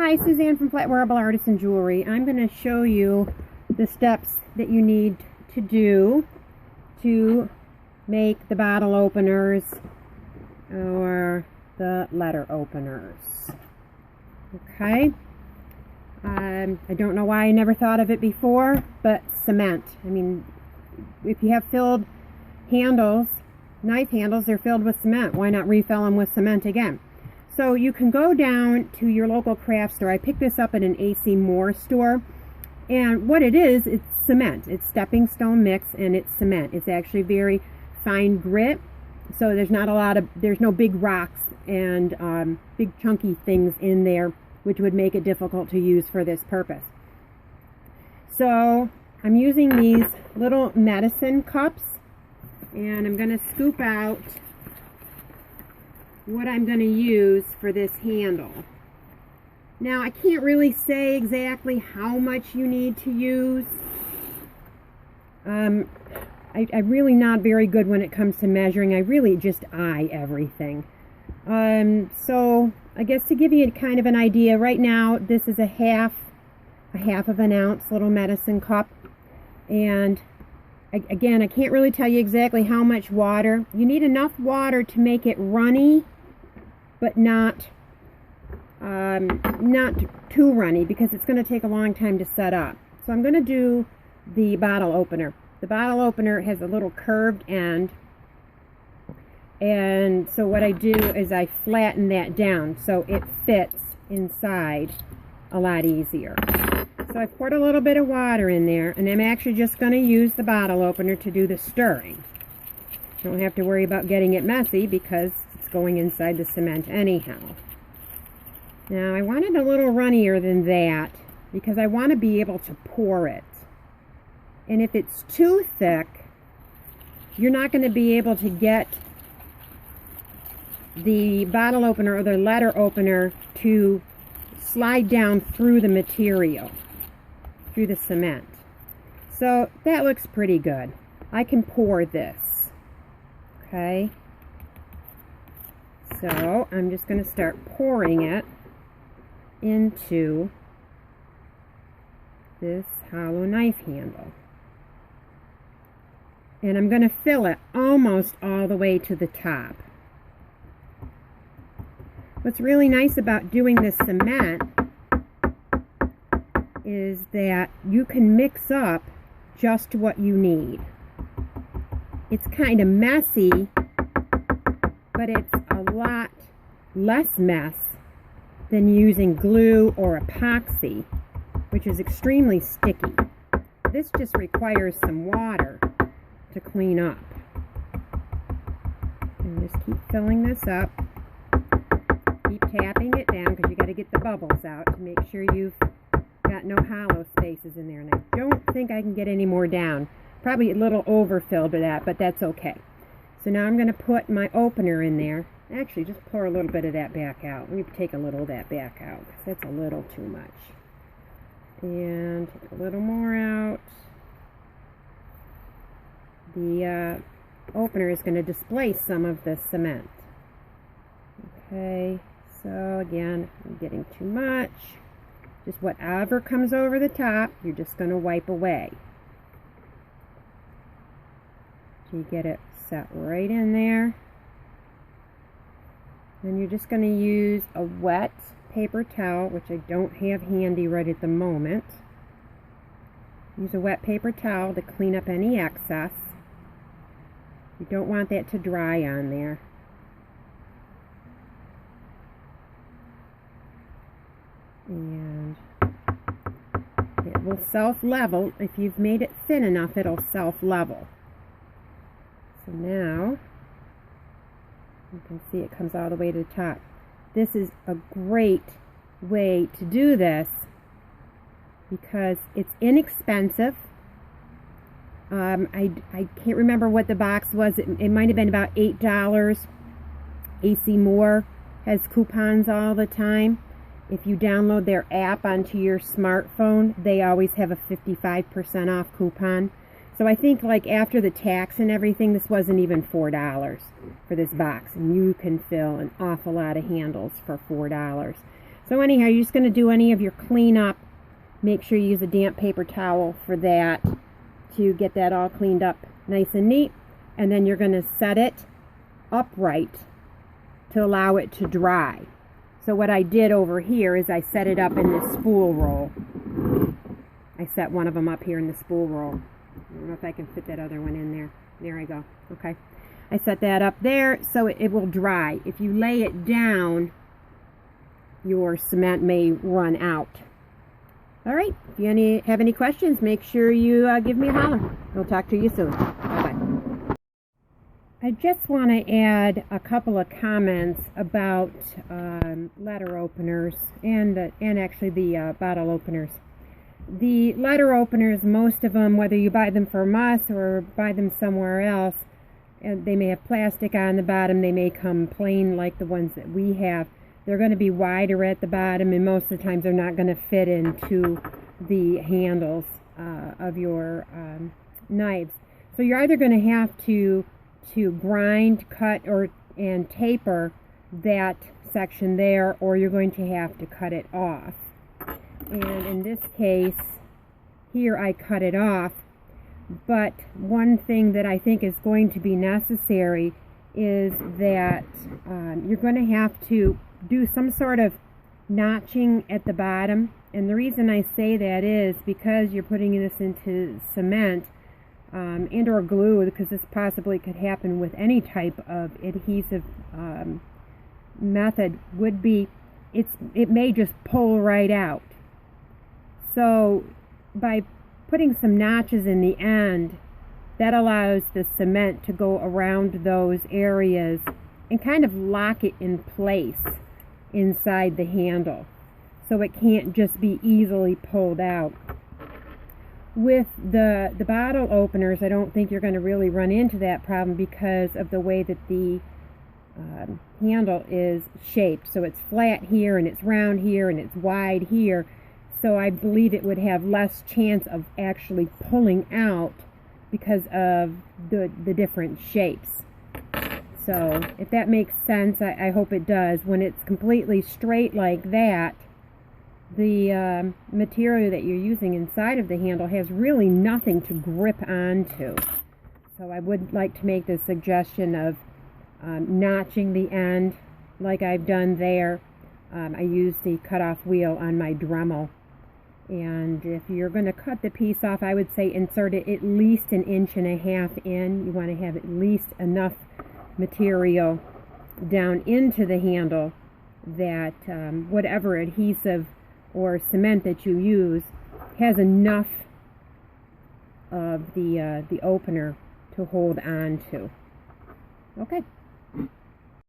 Hi, Suzanne from Flatwearable Artisan Jewelry. I'm going to show you the steps that you need to do to make the bottle openers or the letter openers. Okay. I don't know why I never thought of it before, but cement. I mean, if you have filled handles, knife handles, they're filled with cement. Why not refill them with cement again? So you can go down to your local craft store. I picked this up at an AC Moore store, and what it is, it's cement. It's stepping stone mix, and it's cement. It's actually very fine grit, so there's no big rocks and big chunky things in there, which would make it difficult to use for this purpose. So I'm using these little medicine cups, and I'm going to scoop out what I'm going to use for this handle. Now, I can't really say exactly how much you need to use. I'm really not very good when it comes to measuring. I really just eye everything. So I guess to give you kind of an idea, right now this is a half of an ounce little medicine cup, and again, I can't really tell you exactly how much water. You need enough water to make it runny, but not too runny, because it's going to take a long time to set up. So I'm going to do the bottle opener. The bottle opener has a little curved end, and so what I do is I flatten that down so it fits inside a lot easier. So I poured a little bit of water in there, and I'm actually just going to use the bottle opener to do the stirring. Don't have to worry about getting it messy because it's going inside the cement anyhow. Now I want it a little runnier than that because I want to be able to pour it. And if it's too thick, you're not going to be able to get the bottle opener or the letter opener to slide down through the material, through the cement. So that looks pretty good. I can pour this. Okay. So I'm just going to start pouring it into this hollow knife handle. And I'm going to fill it almost all the way to the top. What's really nice about doing this cement is that you can mix up just what you need. It's kind of messy, but it's a lot less mess than using glue or epoxy, which is extremely sticky. This just requires some water to clean up. And just keep filling this up. Keep tapping it down because you got to get the bubbles out to make sure you've got no hollow spaces in there. And I don't think I can get any more down. Probably a little overfilled with that, but that's okay. So now I'm going to put my opener in there. Actually, just pour a little bit of that back out. Let me take a little of that back out because that's a little too much. And take a little more out. The opener is going to displace some of the cement. Okay, so again, I'm getting too much. Just whatever comes over the top, you're just going to wipe away. So you get it set right in there. Then you're just going to use a wet paper towel, which I don't have handy right at the moment. Use a wet paper towel to clean up any excess. You don't want that to dry on there. And it will self-level. If you've made it thin enough, it'll self-level. So now you can see it comes all the way to the top. This is a great way to do this because it's inexpensive. I can't remember what the box was. It might have been about $8. AC Moore has coupons all the time. If you download their app onto your smartphone, they always have a 55% off coupon. So I think like after the tax and everything, this wasn't even $4 for this box. And you can fill an awful lot of handles for $4. So So anyhow, you're just going to do any of your cleanup. Make sure you use a damp paper towel for that to get that all cleaned up nice and neat. And then you're going to set it upright to allow it to dry. So what I did over here is I set it up in this spool roll. I set one of them up here in the spool roll. I don't know if I can fit that other one in there. There I go. Okay. I set that up there so it will dry. If you lay it down, your cement may run out. All right. If you have any questions, make sure you give me a holler. I'll talk to you soon. Bye-bye. I just want to add a couple of comments about letter openers and actually the bottle openers. The letter openers, most of them, whether you buy them from us or buy them somewhere else, and they may have plastic on the bottom, they may come plain like the ones that we have. They're going to be wider at the bottom, and most of the times they're not going to fit into the handles of your knives. So you're either going to have to grind, cut, and taper that section there, or you're going to have to cut it off. And in this case, here I cut it off. But one thing that I think is going to be necessary is that you're going to have to do some sort of notching at the bottom. And the reason I say that is because you're putting this into cement and or glue, because this possibly could happen with any type of adhesive method, would be it may just pull right out. So by putting some notches in the end, that allows the cement to go around those areas and kind of lock it in place inside the handle, so it can't just be easily pulled out. With the bottle openers, I don't think you're going to really run into that problem because of the way that the handle is shaped. So it's flat here, and it's round here, and it's wide here. So I believe it would have less chance of actually pulling out because of the different shapes. So if that makes sense, I hope it does. When it's completely straight like that, the material that you're using inside of the handle has really nothing to grip onto. So I would like to make the suggestion of notching the end like I've done there. I use the cutoff wheel on my Dremel. And if you're going to cut the piece off, I would say insert it at least 1.5 inches in. You want to have at least enough material down into the handle that whatever adhesive or cement that you use has enough of the opener to hold on to. Okay.